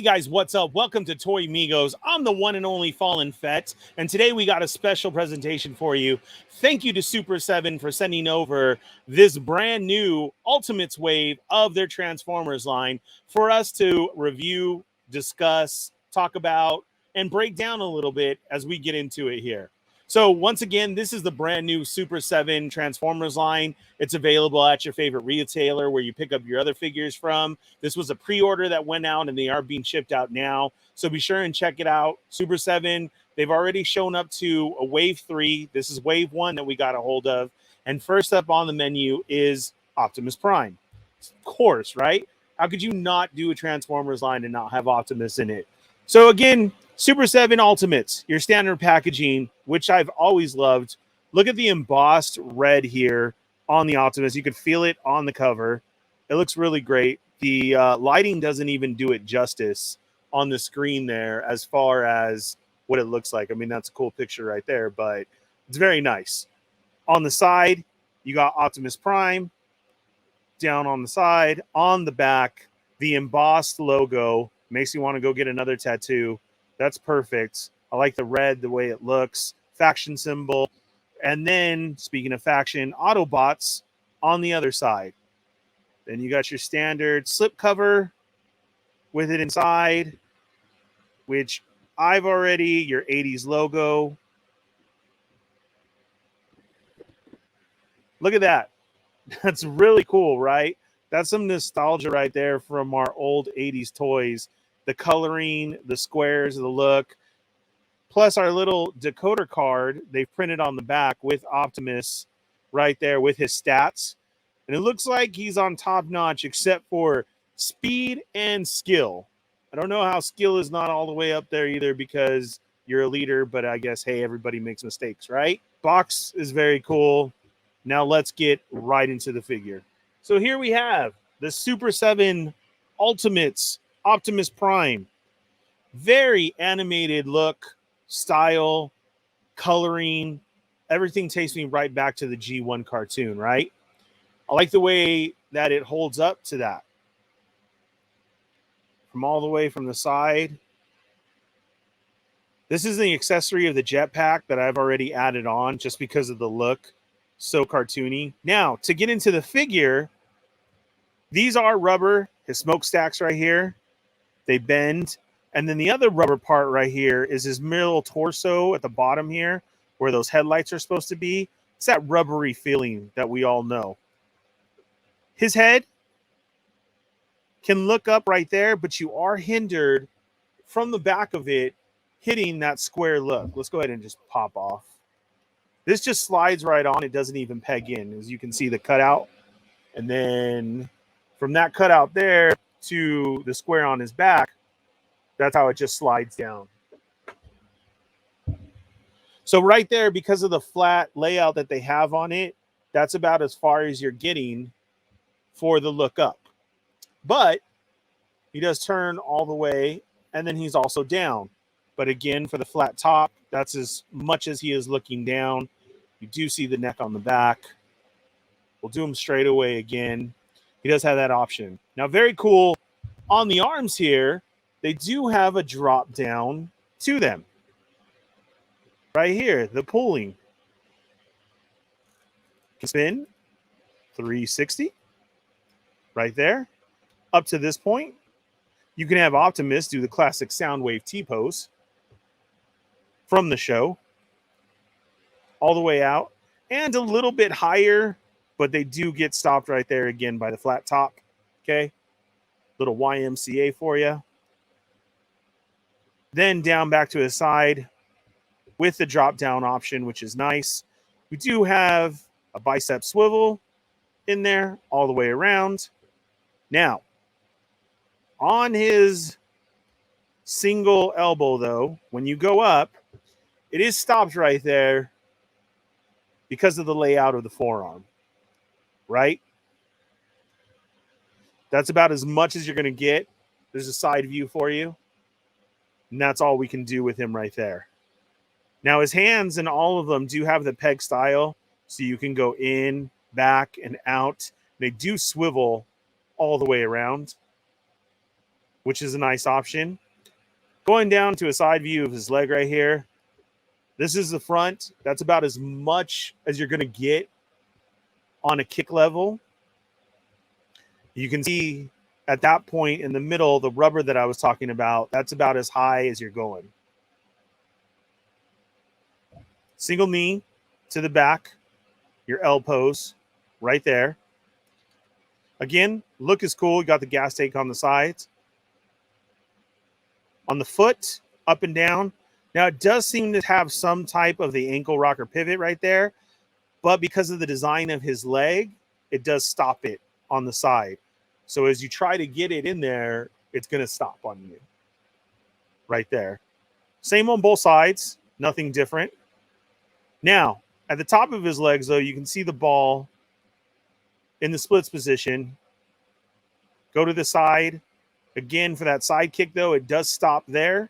guys, what's up? Welcome to Toy Migos. I'm the one and only Fallen Fett, and today we got a special presentation for you. Thank you to Super 7 for sending over this brand new Ultimates wave of their Transformers line for us to review, discuss, talk about, and break down a little bit as we get into it here. So once again, this is the brand new Super 7 Transformers line. It's available at your favorite retailer where you pick up your other figures from. This was a pre-order that went out and they are being shipped out now. So be sure and check it out. Super 7, they've already shown up to a wave 3. This is wave 1 that we got a hold of. And first up on the menu is Optimus Prime. Of course, right? How could you not do a Transformers line and not have Optimus in it? So again, Super 7 Ultimates, your standard packaging, which I've always loved. Look at the embossed red here on the Optimus. You could feel it on the cover. It looks really great. The lighting doesn't even do it justice on the screen there as far as what it looks like. I mean, that's a cool picture right there, but it's very nice. On the side, you got Optimus Prime. Down on the side, on the back, the embossed logo makes you want to go get another tattoo. That's perfect. I like the red, the way it looks. Faction symbol. And then, speaking of faction, Autobots on the other side. Then you got your standard slip cover with it inside, which I've already, your 80s logo. Look at that. That's really cool, right? That's some nostalgia right there from our old 80s toys. The coloring, the squares, the look, plus our little decoder card they've printed on the back with Optimus right there with his stats. And it looks like he's on top notch except for speed and skill. I don't know how skill is not all the way up there either because you're a leader, but I guess, hey, everybody makes mistakes, right? Box is very cool. Now let's get right into the figure. So here we have the Super 7 Ultimates Optimus Prime. Very animated look, style, coloring. Everything takes me right back to the G1 cartoon, right? I like the way that it holds up to that. From all the way from the side. This is the accessory of the jetpack that I've already added on just because of the look. So cartoony. Now, to get into the figure, these are rubber. His smokestacks right here. They bend. And then the other rubber part right here is his middle torso at the bottom here where those headlights are supposed to be. It's that rubbery feeling that we all know. His head can look up right there, but you are hindered from the back of it hitting that square look. Let's go ahead and just pop off. This just slides right on. It doesn't even peg in. As you can see the cutout. And then from that cutout there to the square on his back, that's how it just slides down. So right there, because of the flat layout that they have on it, that's about as far as you're getting for the look up. But he does turn all the way, and then he's also down. But again, for the flat top, that's as much as he is looking down. You do see the neck on the back. We'll do him straight away again. He does have that option. Now, very cool. On the arms here, they do have a drop down to them. Right here, the pulling. Can spin 360. Right there. Up to this point. You can have Optimus do the classic Soundwave T-pose from the show. All the way out. And a little bit higher, but they do get stopped right there again by the flat top. Okay. Little YMCA for you. Then down back to his side with the drop down option, which is nice. We do have a bicep swivel in there all the way around. Now, on his single elbow, though, when you go up, it is stopped right there because of the layout of the forearm, right? That's about as much as you're going to get. There's a side view for you. And that's all we can do with him right there. Now, his hands and all of them do have the peg style. So you can go in, back, and out. They do swivel all the way around. which is a nice option. Going down to a side view of his leg right here. This is the front. That's about as much as you're going to get on a kick level. You can see at that point in the middle, the rubber that I was talking about, that's about as high as you're going. Single knee to the back, your L pose right there. Again, look is cool. You got the gas tank on the sides. On the foot, up and down. Now, it does seem to have some type of the ankle rocker pivot right there, but because of the design of his leg, it does stop it on the side. So as you try to get it in there, it's going to stop on you right there. Same on both sides, nothing different. Now, at the top of his legs, though, you can see the ball in the splits position. Go to the side. Again, for that side kick, though, it does stop there.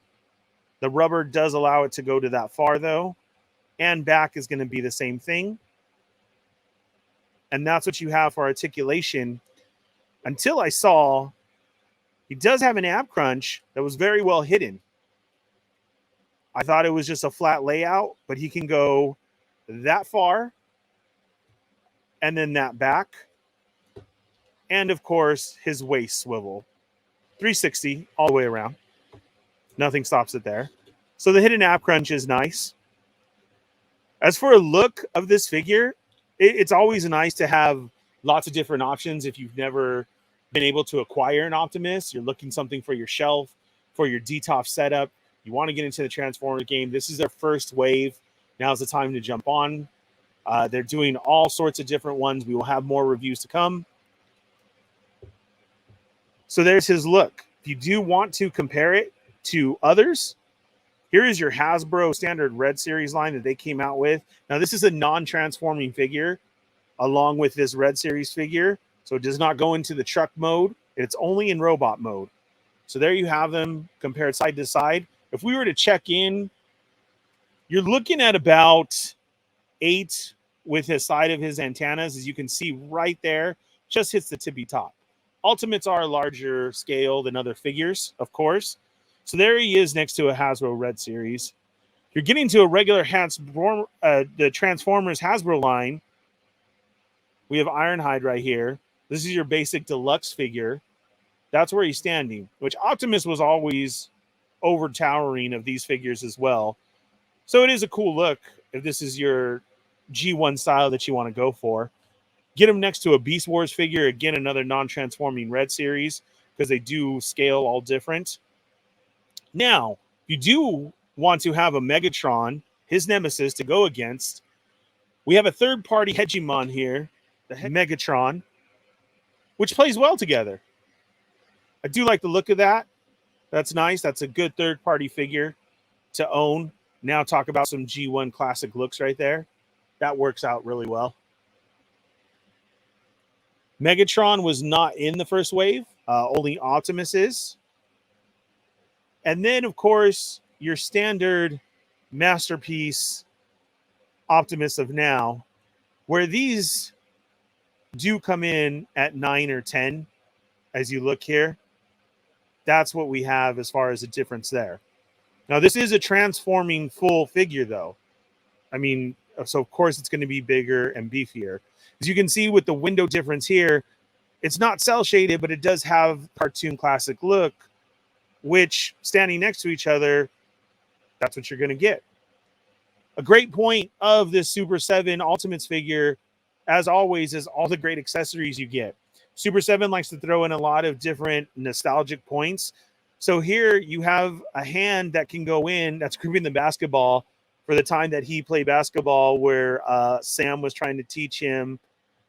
The rubber does allow it to go to that far, though. And back is going to be the same thing. And that's what you have for articulation. Until I saw he does have an ab crunch that was very well hidden. I thought it was just a flat layout, but he can go that far and then that back. And, of course, his waist swivel. 360 all the way around. Nothing stops it there. So the hidden ab crunch is nice. As for a look of this figure, it's always nice to have lots of different options. If you've never been able to acquire an Optimus, you're looking something for your shelf, for your DTOF setup, you want to get into the Transformers game, this is their first wave. Now's the time to jump on. They're doing all sorts of different ones. We will have more reviews to come. So there's his look. If you do want to compare it to others, here is your Hasbro standard Red Series line that they came out with. Now, this is a non-transforming figure along with this Red Series figure. So it does not go into the truck mode. It's only in robot mode. So there you have them compared side to side. If we were to check in, you're looking at about 8 with the side of his antennas. As you can see right there, just hits the tippy top. Ultimates are a larger scale than other figures, of course. So there he is next to a Hasbro Red Series. You're getting to a regular the Transformers Hasbro line. We have Ironhide right here. This is your basic deluxe figure. That's where he's standing, which Optimus was always over-towering of these figures as well. So it is a cool look if this is your G1 style that you want to go for. Get him next to a Beast Wars figure. Again, another non-transforming Red Series because they do scale all different. Now, if you do want to have a Megatron, his nemesis, to go against, we have a third-party hegemon here, the Megatron, which plays well together. I do like the look of that. That's nice. That's a good third-party figure to own. Now talk about some G1 classic looks right there. That works out really well. Megatron was not in the first wave. Only Optimus is. And then, of course, your standard masterpiece Optimus of now, where these do come in at 9 or 10 as you look here. That's what we have as far as a difference there. Now, this is a transforming full figure, though. I mean, so of course it's going to be bigger and beefier. As you can see with the window difference here, it's not cell shaded, but it does have cartoon classic look, which standing next to each other, that's what you're going to get. A great point of this Super 7 Ultimates figure, as always, is all the great accessories you get. Super 7 likes to throw in a lot of different nostalgic points. So here you have a hand that can go in that's gripping the basketball for the time that he played basketball, where Sam was trying to teach him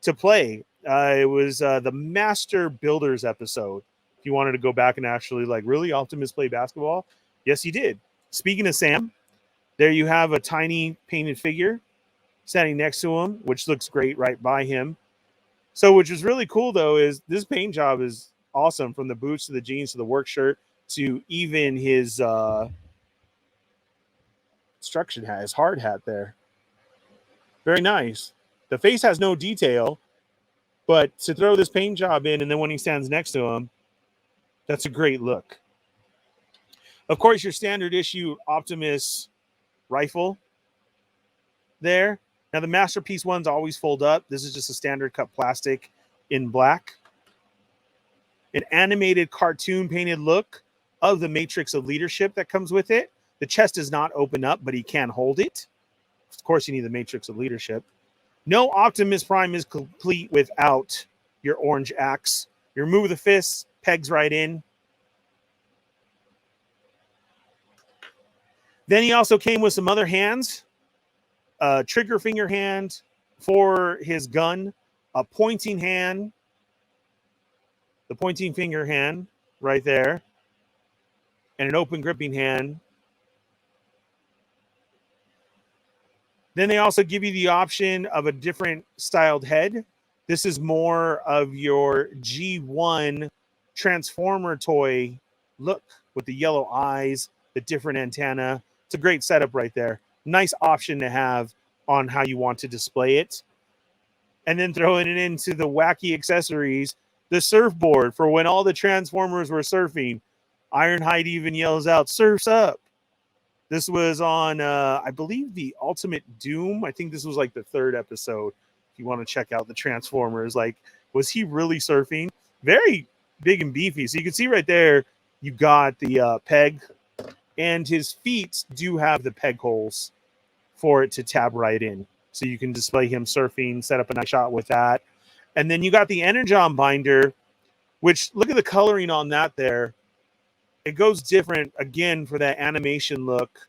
to play. It was the Master Builders episode. If you wanted to go back and actually really Optimus play basketball? Yes, he did. Speaking of Sam, there you have a tiny painted figure standing next to him, which looks great right by him. So which is really cool, though, is this paint job is awesome, from the boots to the jeans to the work shirt to even his construction hat, his hard hat there. Very nice. The face has no detail, but to throw this paint job in, and then when he stands next to him, That's a great look. Of course, your standard issue Optimus rifle there. Now, the Masterpiece ones always fold up. This is just a standard cut plastic in black. An animated cartoon painted look of the Matrix of Leadership that comes with it. The chest does not open up, but he can hold it. Of course, you need the Matrix of Leadership. No Optimus Prime is complete without your orange axe. You remove the fists, pegs right in. Then he also came with some other hands. A trigger finger hand for his gun. A pointing hand. The pointing finger hand right there. And an open gripping hand. Then they also give you the option of a different styled head. This is more of your G1 Transformer toy look with the yellow eyes, the different antenna. It's a great setup right there. Nice option to have on how you want to display it. And then throwing it into the wacky accessories, the surfboard for when all the Transformers were surfing. Ironhide even yells out, "Surf's up." This was on, I believe, the Ultimate Doom. I think this was like the 3rd episode. If you want to check out the Transformers, like, was he really surfing? Very big and beefy. So you can see right there, you got the peg, and his feet do have the peg holes for it to tab right in. So you can display him surfing, set up a nice shot with that. And then you got the Energon binder, which look at the coloring on that there. It goes different, again, for that animation look.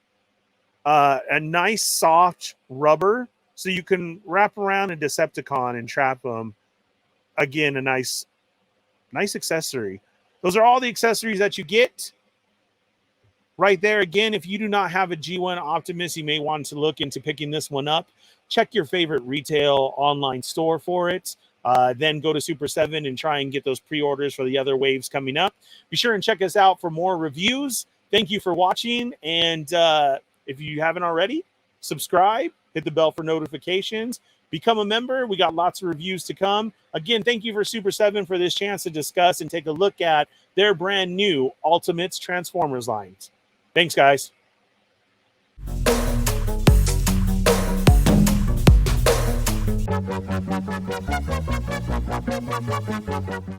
A nice soft rubber, so you can wrap around a Decepticon and trap them. Again, a nice accessory. Those are all the accessories that you get right there. Again, if you do not have a G1 Optimus, you may want to look into picking this one up. Check your favorite retail online store for it. Then go to Super 7 and try and get those pre-orders for the other waves coming up. Be sure and check us out for more reviews. Thank you for watching. And if you haven't already, subscribe, hit the bell for notifications, become a member. We got lots of reviews to come. Again, thank you for Super 7 for this chance to discuss and take a look at their brand new Ultimates Transformers lines. Thanks, guys.